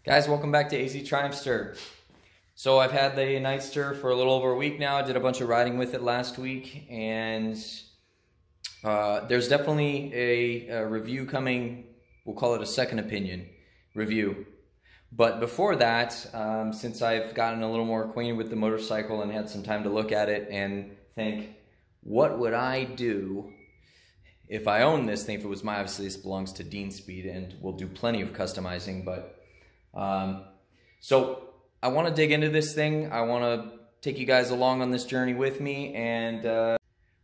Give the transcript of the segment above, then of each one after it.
Guys, welcome back to AZ Triumphster. So I've had the Nightster for a little over a week now. I did a bunch of riding with it last week, and there's definitely a review coming. We'll call it a second opinion review. But before that, since I've gotten a little more acquainted with the motorcycle and had some time to look at it and think, what would I do if I owned this thing? If it was my, obviously this belongs to Dean Speed and we'll do plenty of customizing, but so I want to dig into this thing. I want to take you guys along on this journey with me, and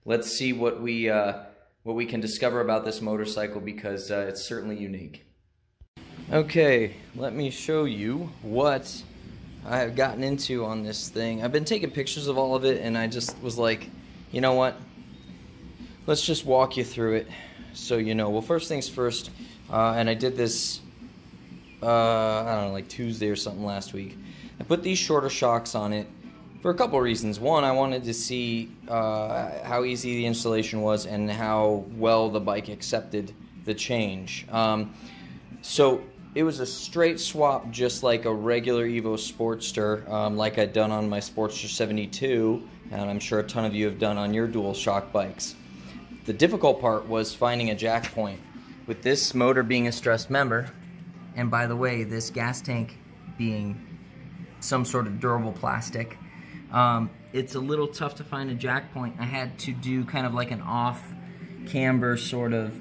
let's see what we can discover about this motorcycle, because it's certainly unique. Okay, let me show you what I have gotten into on this thing. I've been taking pictures of all of it, and I just was like, you know what? Let's just walk you through it so you know. Well, first things first, and I did this I don't know, like Tuesday or something last week. I put these shorter shocks on it for a couple of reasons. One, I wanted to see how easy the installation was and how well the bike accepted the change. So it was a straight swap, just like a regular Evo Sportster, like I'd done on my Sportster 72, and I'm sure a ton of you have done on your dual shock bikes. The difficult part was finding a jack point. With this motor being a stressed member, and by the way, this gas tank being some sort of durable plastic, it's a little tough to find a jack point. I had to do kind of like an off-camber sort of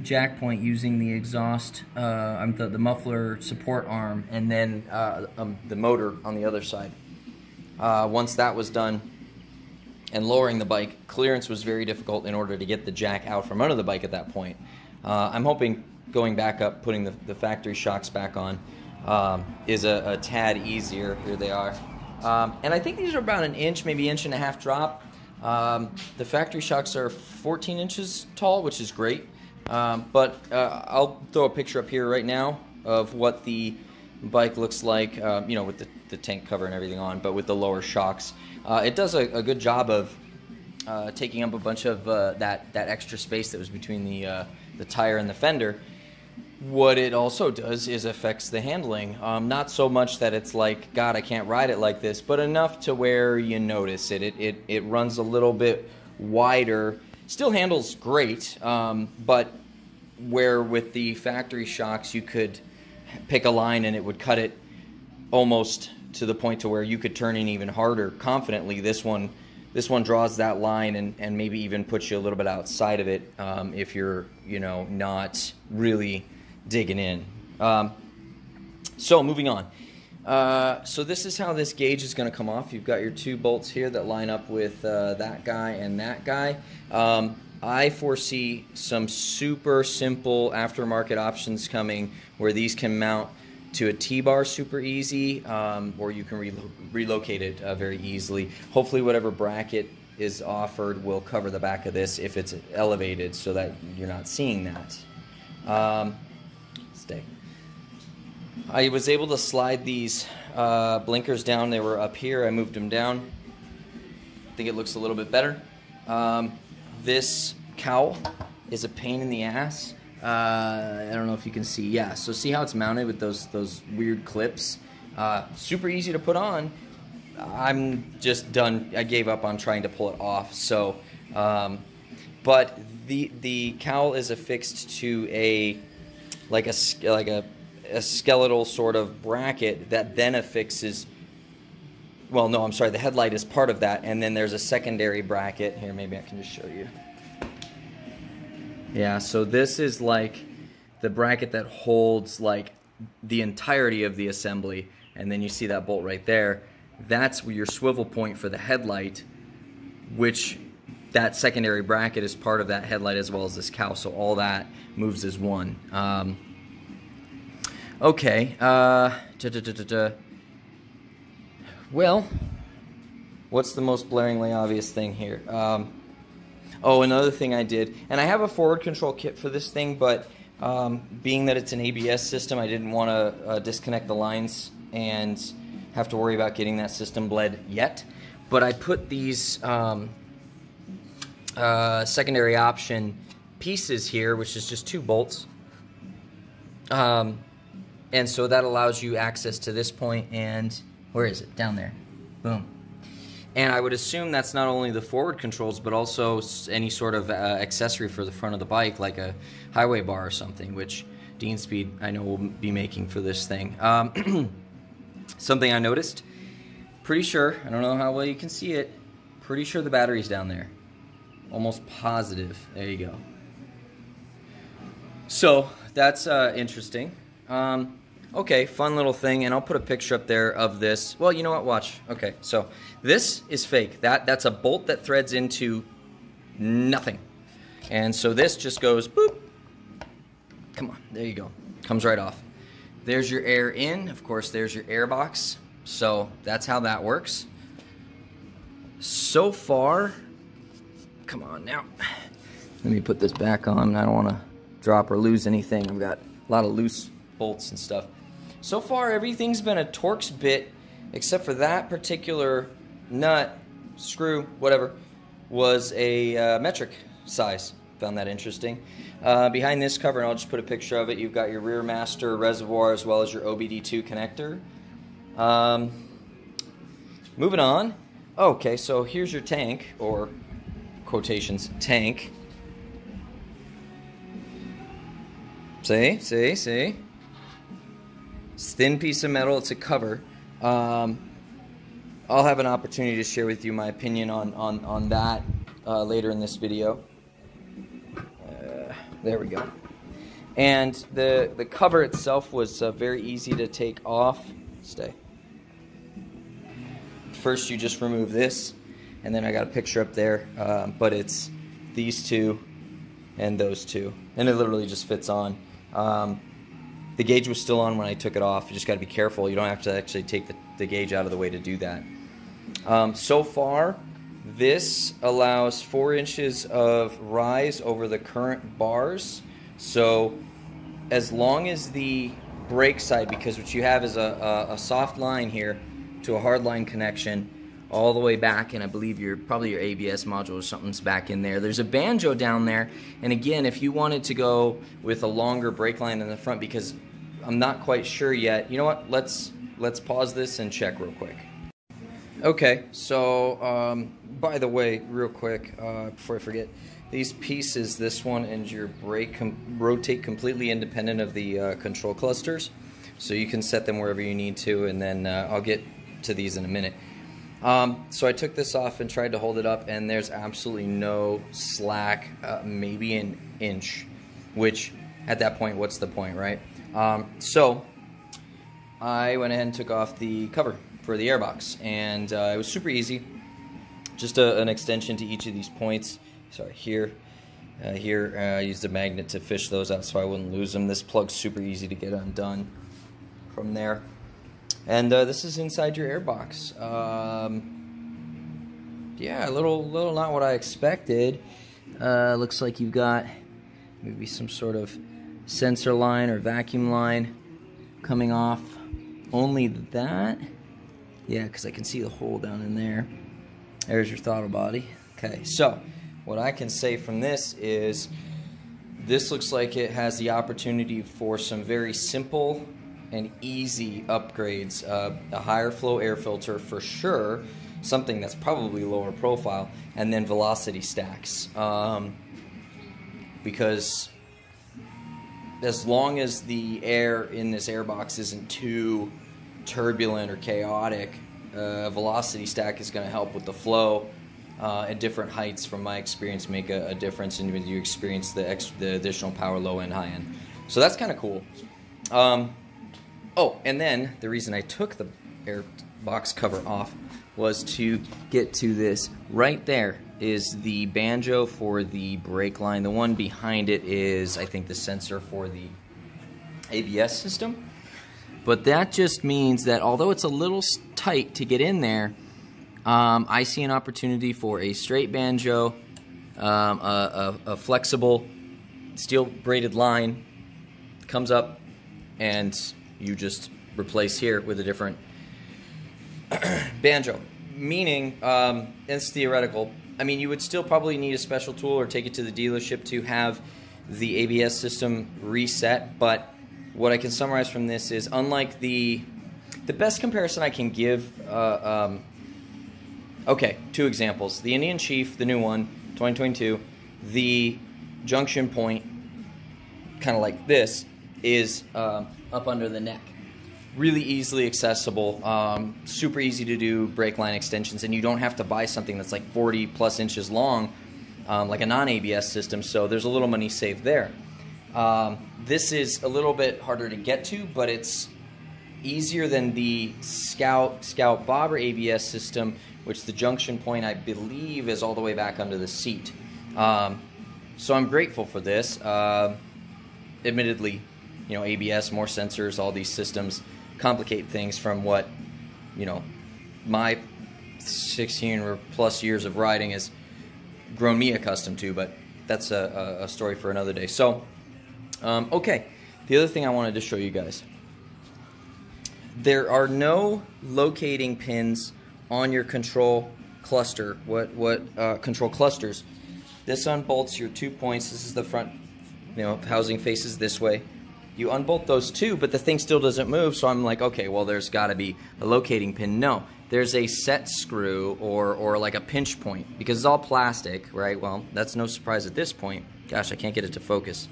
jack point using the exhaust, the muffler support arm, and then the motor on the other side. Once that was done, and lowering the bike, clearance was very difficult in order to get the jack out from under the bike at that point. I'm hoping going back up, putting the factory shocks back on, is a tad easier. Here they are. And I think these are about an inch, maybe inch and a half drop. The factory shocks are 14 inches tall, which is great. But I'll throw a picture up here right now of what the bike looks like, you know, with the tank cover and everything on, but with the lower shocks. It does a good job of taking up a bunch of that extra space that was between the tire and the fender. What it also does is affects the handling. Not so much that it's like, God, I can't ride it like this, but enough to where you notice it. It runs a little bit wider. Still handles great, but where with the factory shocks you could pick a line and it would cut it almost to the point to where you could turn in even harder confidently. This one draws that line and maybe even puts you a little bit outside of it if you're, you know, not really digging in. So moving on. So this is how this gauge is going to come off. You've got your two bolts here that line up with that guy and that guy. I foresee some super simple aftermarket options coming where these can mount to a T-bar super easy, or you can relocate it very easily. Hopefully whatever bracket is offered will cover the back of this if it's elevated so that you're not seeing that. Stay. I was able to slide these blinkers down. They were up here. I moved them down. I think it looks a little bit better. This cowl is a pain in the ass. I don't know if you can see. Yeah, so see how it's mounted with those weird clips? Super easy to put on. I'm just done. I gave up on trying to pull it off. So, but the cowl is affixed to a skeletal sort of bracket that then affixes. Well, no, I'm sorry. The headlight is part of that, and then there's a secondary bracket here. Maybe I can just show you. Yeah, so this is like the bracket that holds like the entirety of the assembly, and then you see that bolt right there. That's your swivel point for the headlight, which that secondary bracket is part of that headlight as well as this cowl, so all that moves as one. Okay, well, what's the most blaringly obvious thing here? Oh, another thing I did, and I have a forward control kit for this thing, but being that it's an ABS system, I didn't want to disconnect the lines and have to worry about getting that system bled yet. But I put these secondary option pieces here, which is just two bolts, and And so that allows you access to this point, and where is it? Down there. Boom. And I would assume that's not only the forward controls, but also any sort of accessory for the front of the bike, like a highway bar or something, which Dean Speed, I know, will be making for this thing. Something I noticed, pretty sure, I don't know how well you can see it, pretty sure the battery's down there. Almost positive. There you go. So, that's interesting. Okay, fun little thing, and I'll put a picture up there of this. Well, you know what? Watch. Okay, so this is fake. That's a bolt that threads into nothing. And so this just goes boop. Come on, there you go. Comes right off. There's your air in. Of course, there's your air box. So that's how that works. So far, come on now. Let me put this back on. I don't want to drop or lose anything. I've got a lot of loose bolts and stuff. So far, everything's been a Torx bit, except for that particular nut, screw, whatever, was a metric size. Found that interesting. Behind this cover, and I'll just put a picture of it, you've got your rear master reservoir as well as your OBD2 connector. Moving on. Okay, so here's your tank, or quotations, tank. See? It's a thin piece of metal. It's a cover. I'll have an opportunity to share with you my opinion on that later in this video. There we go. And the cover itself was very easy to take off. Stay. First, you just remove this, and then I got a picture up there. But it's these two and those two, and it literally just fits on. The gauge was still on when I took it off. You just got to be careful. You don't have to actually take the gauge out of the way to do that. So far, this allows 4 inches of rise over the current bars. So as long as the brake side, because what you have is a soft line here to a hard line connection all the way back, and I believe probably your ABS module or something's back in there. There's a banjo down there, and again, if you wanted to go with a longer brake line in the front, because I'm not quite sure yet. You know what? Let's pause this and check real quick. Okay, so by the way, real quick, before I forget, these pieces, this one and your brake, rotate completely independent of the control clusters, so you can set them wherever you need to, and then I'll get to these in a minute. So I took this off and tried to hold it up, and there's absolutely no slack, maybe an inch, which at that point, what's the point, right? So I went ahead and took off the cover for the airbox, and it was super easy. Just an extension to each of these points. Sorry, here, I used a magnet to fish those out so I wouldn't lose them. This plug's super easy to get undone from there. And this is inside your airbox. Yeah, a little not what I expected. Looks like you've got maybe some sort of sensor line or vacuum line coming off. Only that? Yeah, because I can see the hole down in there. There's your throttle body. Okay, so what I can say from this is this looks like it has the opportunity for some very simple and easy upgrades. A higher flow air filter for sure, something that's probably lower profile, and then velocity stacks. Because as long as the air in this airbox isn't too turbulent or chaotic, velocity stack is going to help with the flow. At different heights, from my experience, make a difference in when you experience the additional power low end, high end. So that's kind of cool. Oh, and then the reason I took the airbox cover off was to get to this. Right there is the banjo for the brake line. The one behind it is, I think, the sensor for the ABS system. But that just means that although it's a little tight to get in there, I see an opportunity for a straight banjo, a flexible steel braided line comes up, and you just replace here with a different banjo. Meaning, it's theoretical. I mean, you would still probably need a special tool or take it to the dealership to have the ABS system reset, but what I can summarize from this is, unlike the best comparison I can give, okay, two examples. The Indian Chief, the new one, 2022, the junction point, kind of like this, is up under the neck. Really easily accessible, super easy to do brake line extensions, and you don't have to buy something that's like 40 plus inches long, like a non-ABS system, so there's a little money saved there. This is a little bit harder to get to, but it's easier than the Scout Bobber ABS system, which the junction point, I believe, is all the way back under the seat. So I'm grateful for this. Admittedly, you know, ABS, more sensors, all these systems complicate things from what, you know, my 16 or plus years of riding has grown me accustomed to, but that's a story for another day. So, okay, the other thing I wanted to show you guys. There are no locating pins on your control cluster. Control clusters. This unbolts your 2 points. This is the front, you know, housing faces this way. You unbolt those two, but the thing still doesn't move, so I'm like, okay, well, there's got to be a locating pin. No, there's a set screw or like a pinch point, because it's all plastic, right? Well, that's no surprise at this point. Gosh, I can't get it to focus.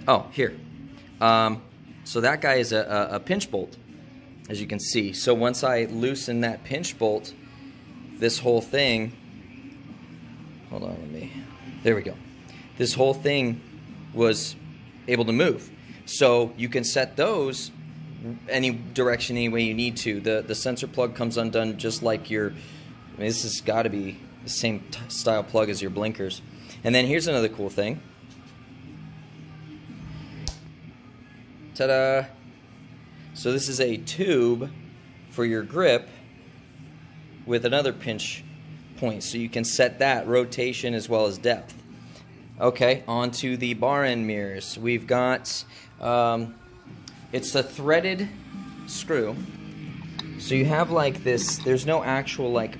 Oh, here. So that guy is a pinch bolt, as you can see. So once I loosen that pinch bolt, this whole thing, hold on, there we go. This whole thing was able to move. So you can set those any direction, any way you need to. The sensor plug comes undone just like your, I mean, this has got to be the same style plug as your blinkers. And then here's another cool thing. Ta-da! So this is a tube for your grip with another pinch point, so you can set that rotation as well as depth. Okay, onto the bar end mirrors. We've got, it's a threaded screw. So you have like this, there's no actual like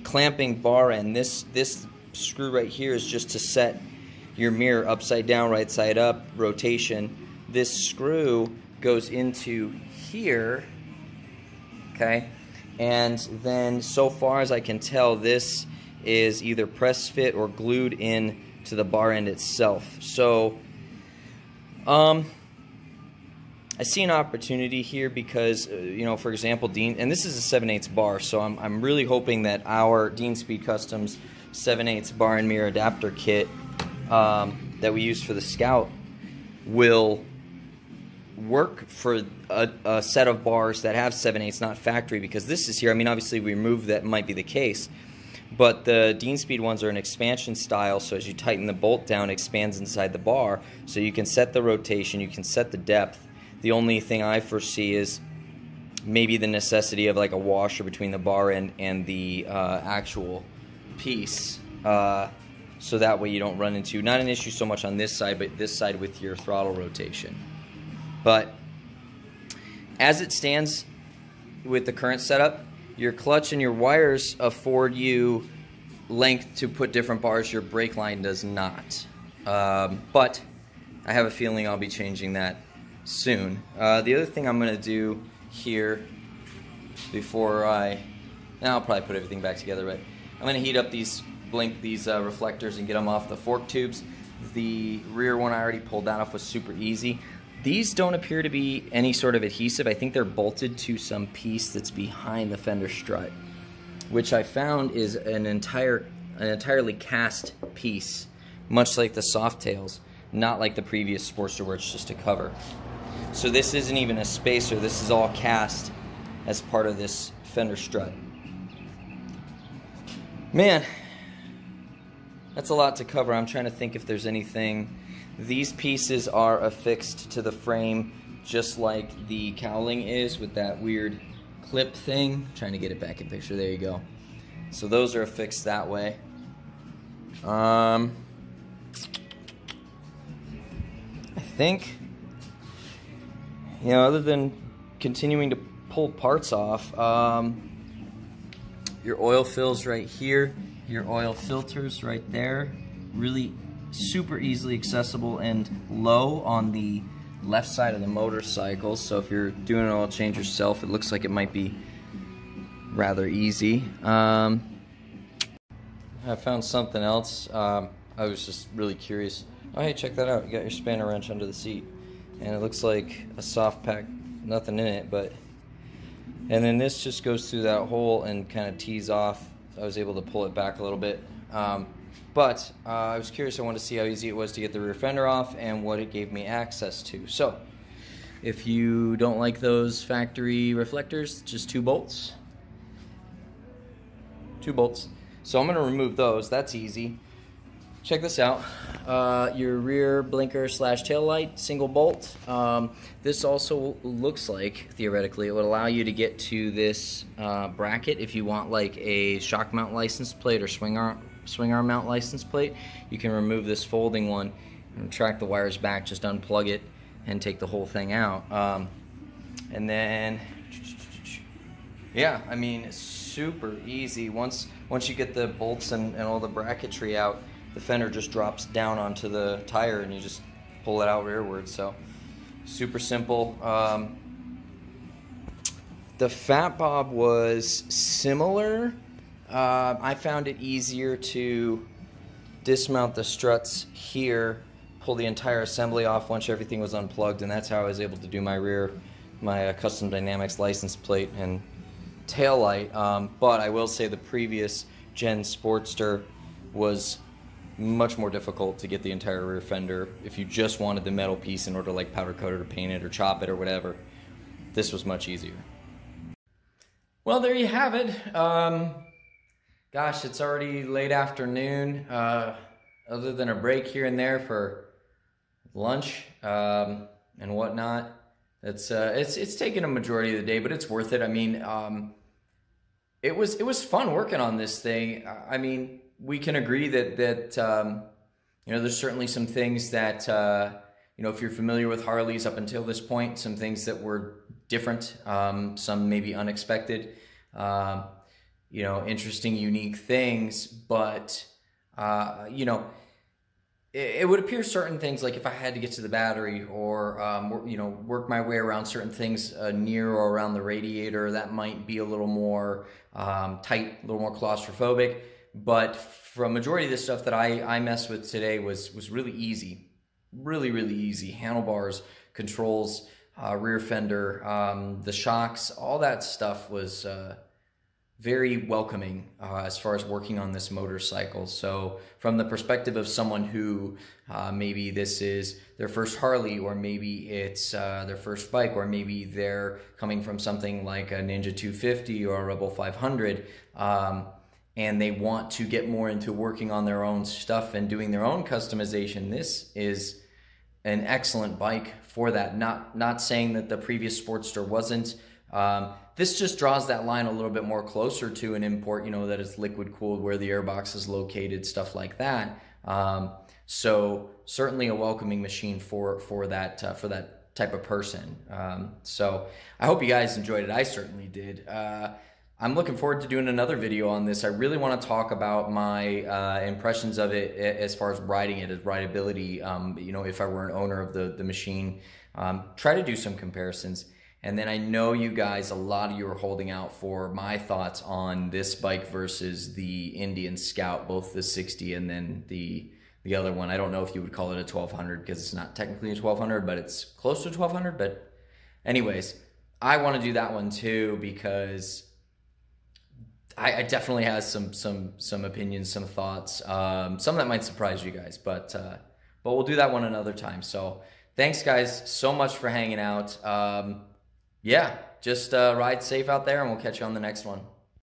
clamping bar end. This screw right here is just to set your mirror upside down, right side up, rotation. This screw goes into here, okay? And then so far as I can tell, this is either press fit or glued in to the bar end itself. So I see an opportunity here because you know, for example, Dean, and this is a 7/8 bar, so I'm really hoping that our Dean Speed Customs 7/8 bar and mirror adapter kit that we use for the Scout will work for a set of bars that have 7/8, not factory, because this is here. I mean, obviously we removed that, might be the case, but the Dean Speed ones are an expansion style, so as you tighten the bolt down, it expands inside the bar, so you can set the rotation, you can set the depth. The only thing I foresee is maybe the necessity of like a washer between the bar end and the actual piece, so that way you don't run into, not an issue so much on this side, but this side with your throttle rotation. But as it stands with the current setup, your clutch and your wires afford you length to put different bars. Your brake line does not. But I have a feeling I'll be changing that soon. The other thing I'm going to do here before I'll probably put everything back together, right? I'm going to heat up these reflectors and get them off the fork tubes. The rear one I already pulled that off, was super easy. These don't appear to be any sort of adhesive. I think they're bolted to some piece that's behind the fender strut, which I found is an entirely cast piece, much like the Softails, not like the previous Sportster where it's just a cover. So this isn't even a spacer, this is all cast as part of this fender strut. Man, that's a lot to cover. I'm trying to think if there's anything. These pieces are affixed to the frame just like the cowling is, with that weird clip thing. I'm trying to get it back in picture. There you go. So those are affixed that way. I think, you know, other than continuing to pull parts off, your oil fills right here, your oil filters right there, really super easily accessible and low on the left side of the motorcycle, so if you're doing an oil change yourself, it looks like it might be rather easy. I found something else. I was just really curious. Oh, hey, check that out. You got your spanner wrench under the seat, and it looks like a soft pack, nothing in it, but and then this just goes through that hole and kind of tees off. So I was able to pull it back a little bit. But I was curious. I wanted to see how easy it was to get the rear fender off and what it gave me access to. So if you don't like those factory reflectors, just 2 bolts. 2 bolts. So I'm going to remove those. That's easy. Check this out. Your rear blinker / tail light, single bolt. This also looks like, theoretically, it would allow you to get to this bracket if you want like a shock mount license plate or swing arm mount license plate. You can remove this folding one and track the wires back, just unplug it and take the whole thing out. And then, yeah, I mean, it's super easy. Once you get the bolts and all the bracketry out, the fender just drops down onto the tire and you just pull it out rearward. So super simple. The Fat Bob was similar. I found it easier to dismount the struts here, pull the entire assembly off once everything was unplugged, and that's how I was able to do my Custom Dynamics license plate and tail light. But I will say the previous gen Sportster was much more difficult to get the entire rear fender. If you just wanted the metal piece in order to like powder coat it or paint it or chop it or whatever, this was much easier. Well, there you have it. Gosh, it's already late afternoon. Other than a break here and there for lunch and whatnot, it's taken a majority of the day, but it's worth it. I mean, it was fun working on this thing. I mean, we can agree that you know, there's certainly some things that you know, if you're familiar with Harleys up until this point, some things that were different, some maybe unexpected, you know, interesting, unique things. But you know, it would appear certain things, like if I had to get to the battery or you know, work my way around certain things near or around the radiator, that might be a little more tight, a little more claustrophobic. But for a majority of the stuff that I messed with today was really easy, really easy. Handlebars, controls, rear fender, the shocks, all that stuff was very welcoming as far as working on this motorcycle. So from the perspective of someone who maybe this is their first Harley, or maybe it's their first bike, or maybe they're coming from something like a Ninja 250 or a Rebel 500, and they want to get more into working on their own stuff and doing their own customization, this is an excellent bike for that. Not saying that the previous Sportster wasn't. This just draws that line a little bit more closer to an import, you know, that is liquid cooled, where the airbox is located, stuff like that. So certainly a welcoming machine for that type of person. So I hope you guys enjoyed it. I certainly did. I'm looking forward to doing another video on this. I really want to talk about my impressions of it as far as riding it, as rideability. You know, if I were an owner of the machine, try to do some comparisons. And then I know you guys, a lot of you are holding out for my thoughts on this bike versus the Indian Scout, both the 60 and then the other one. I don't know if you would call it a 1200 because it's not technically a 1200, but it's close to 1200. But anyways, I want to do that one too, because I definitely have some opinions, some thoughts, some that might surprise you guys, but we'll do that one another time. So thanks guys so much for hanging out. Yeah, just ride safe out there, and we'll catch you on the next one.